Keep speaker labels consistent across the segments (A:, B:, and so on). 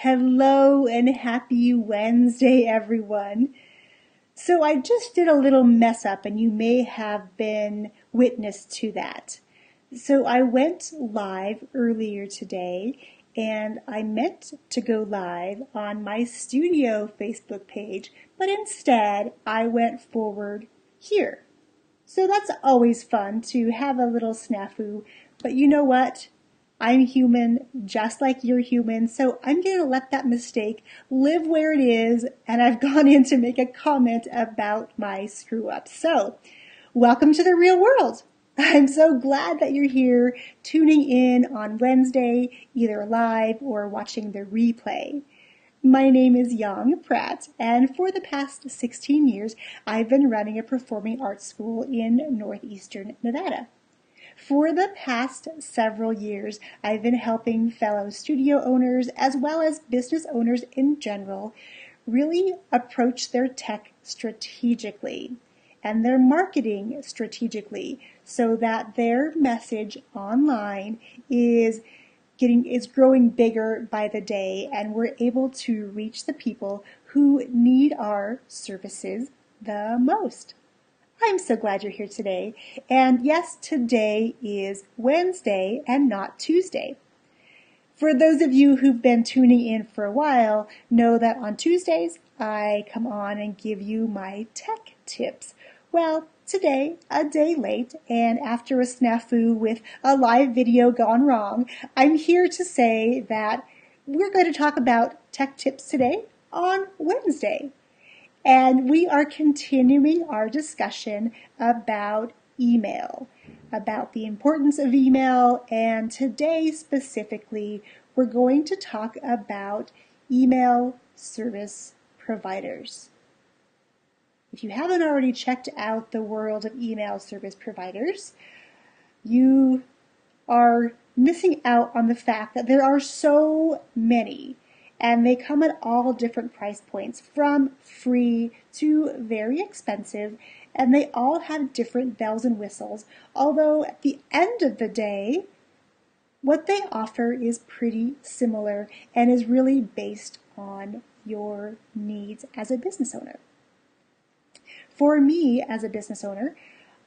A: Hello and happy Wednesday, everyone. So I just did a little mess up and you may have been witness to that. So I went live earlier today and I meant to go live on my studio Facebook page, but instead I went forward here. So that's always fun to have a little snafu, but you know what? I'm human just like you're human, so I'm going to let that mistake live where it is, and I've gone in to make a comment about my screw up. So, welcome to the real world. I'm so glad that you're here tuning in on Wednesday, either live or watching the replay. My name is Yang Pratt, and for the past 16 years, I've been running a performing arts school in northeastern Nevada. For the past several years, I've been helping fellow studio owners as well as business owners in general really approach their tech strategically and their marketing strategically so that their message online is growing bigger by the day, and we're able to reach the people who need our services the most. I'm so glad you're here today. And yes, today is Wednesday and not Tuesday. For those of you who've been tuning in for a while, know that on Tuesdays I come on and give you my tech tips. Well, today, a day late, and after a snafu with a live video gone wrong, I'm here to say that we're going to talk about tech tips today on Wednesday. And we are continuing our discussion about email, about the importance of email, and today specifically, we're going to talk about email service providers. If you haven't already checked out the world of email service providers, you are missing out on the fact that there are so many, and they come at all different price points, from free to very expensive, and they all have different bells and whistles, although at the end of the day, what they offer is pretty similar and is really based on your needs as a business owner. For me as a business owner,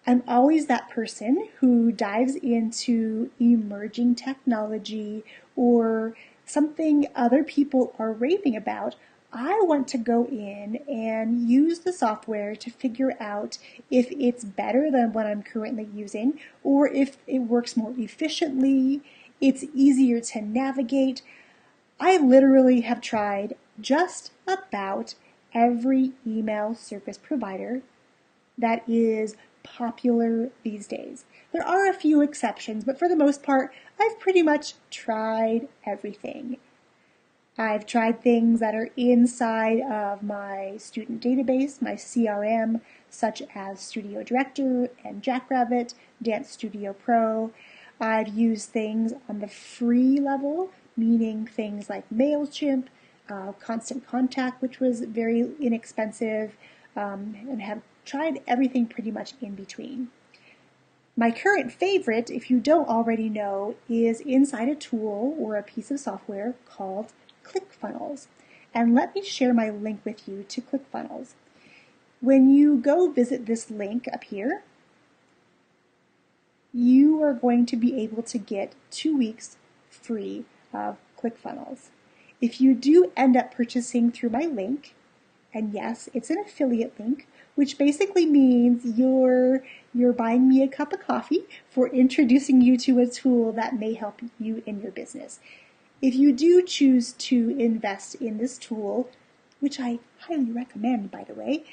A: I'm always that person who dives into emerging technology or something other people are raving about. I want to go in and use the software to figure out if it's better than what I'm currently using, or if it works more efficiently, it's easier to navigate. I literally have tried just about every email service provider that is popular these days. There are a few exceptions, but for the most part, I've pretty much tried everything. I've tried things that are inside of my student database, my CRM, such as Studio Director and Jackrabbit, Dance Studio Pro. I've used things on the free level, meaning things like MailChimp, Constant Contact, which was very inexpensive, and have tried everything pretty much in between. My current favorite, if you don't already know, is inside a tool or a piece of software called ClickFunnels. And let me share my link with you to ClickFunnels. When you go visit this link up here, you are going to be able to get 2 weeks free of ClickFunnels. If you do end up purchasing through my link, and yes, it's an affiliate link, which basically means you're buying me a cup of coffee for introducing you to a tool that may help you in your business. If you do choose to invest in this tool, which I highly recommend, by the way,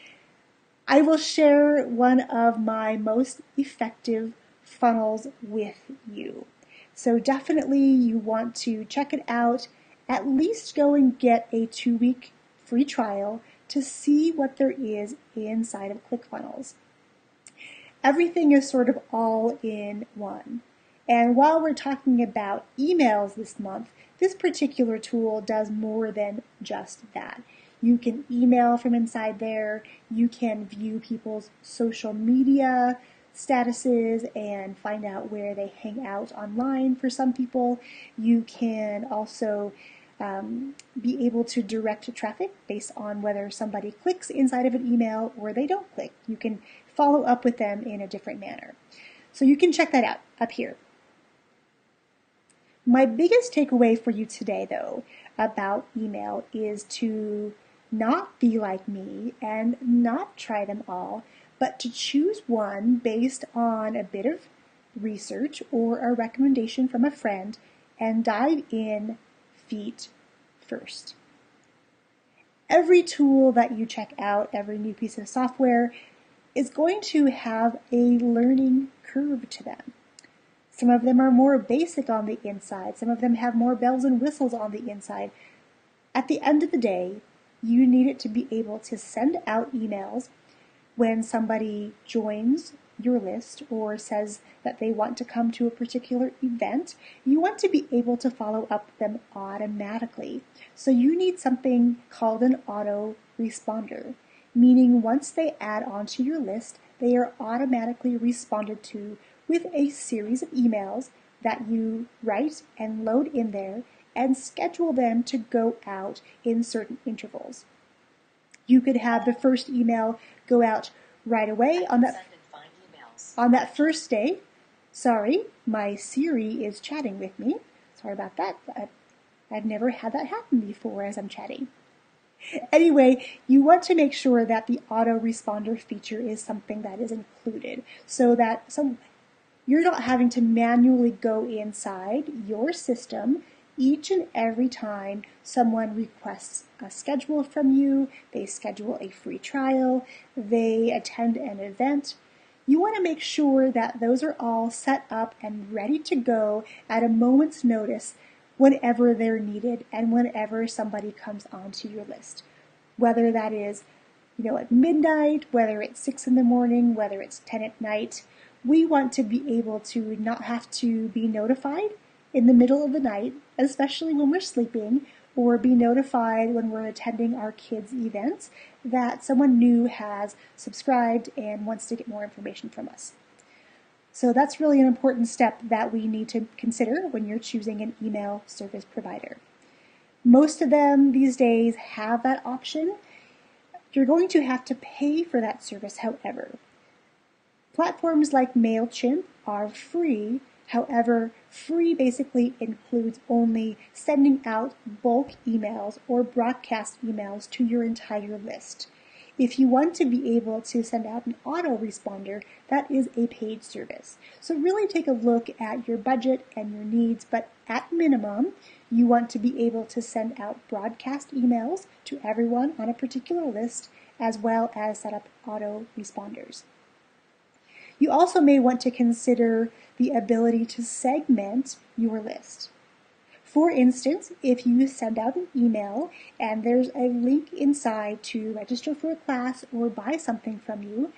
A: I will share one of my most effective funnels with you. So definitely you want to check it out. At least go and get a 2-week free trial to see what there is inside of ClickFunnels. Everything is sort of all in one. And while we're talking about emails this month, this particular tool does more than just that. You can email from inside there. You can view people's social media statuses and find out where they hang out online for some people. You can also be able to direct traffic based on whether somebody clicks inside of an email or they don't click. You can follow up with them in a different manner. So you can check that out up here. My biggest takeaway for you today, though, about email is to not be like me and not try them all, but to choose one based on a bit of research or a recommendation from a friend and dive in feet first. Every tool that you check out, every new piece of software, is going to have a learning curve to them. Some of them are more basic on the inside. Some of them have more bells and whistles on the inside. At the end of the day, you need it to be able to send out emails when somebody joins your list or says that they want to come to a particular event. You want to be able to follow up with them automatically. So you need something called an autoresponder, meaning once they add onto your list, they are automatically responded to with a series of emails that you write and load in there and schedule them to go out in certain intervals. You could have the first email go out right away on that first day. Sorry, my Siri is chatting with me. Sorry about that. I've never had that happen before as I'm chatting. Anyway, you want to make sure that the autoresponder feature is something that is included so that you're not having to manually go inside your system each and every time someone requests a schedule from you, they schedule a free trial, they attend an event. You want to make sure that those are all set up and ready to go at a moment's notice whenever they're needed and whenever somebody comes onto your list. Whether that is, at midnight, whether it's 6 in the morning, whether it's 10 at night, we want to be able to not have to be notified in the middle of the night, especially when we're sleeping, or be notified when we're attending our kids' events that someone new has subscribed and wants to get more information from us. So that's really an important step that we need to consider when you're choosing an email service provider. Most of them these days have that option. You're going to have to pay for that service, however. Platforms like MailChimp are free. However, free basically includes only sending out bulk emails or broadcast emails to your entire list. If you want to be able to send out an autoresponder, that is a paid service. So really take a look at your budget and your needs, but at minimum, you want to be able to send out broadcast emails to everyone on a particular list, as well as set up autoresponders. You also may want to consider the ability to segment your list. For instance, if you send out an email and there's a link inside to register for a class or buy something from you,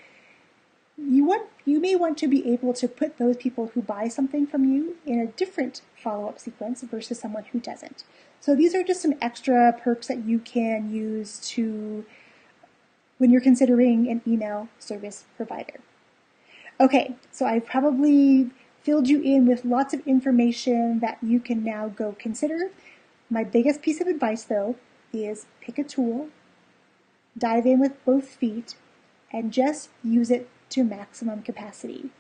A: you may want to be able to put those people who buy something from you in a different follow-up sequence versus someone who doesn't. So these are just some extra perks that you can use when you're considering an email service provider. Okay, so I probably filled you in with lots of information that you can now go consider. My biggest piece of advice, though, is pick a tool, dive in with both feet, and just use it to maximum capacity.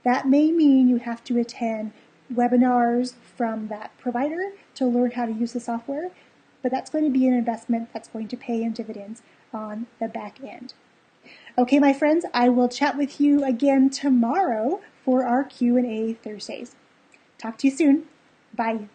A: That may mean you have to attend webinars from that provider to learn how to use the software, but that's going to be an investment that's going to pay in dividends on the back end. Okay, my friends, I will chat with you again tomorrow for our Q&A Thursdays. Talk to you soon. Bye.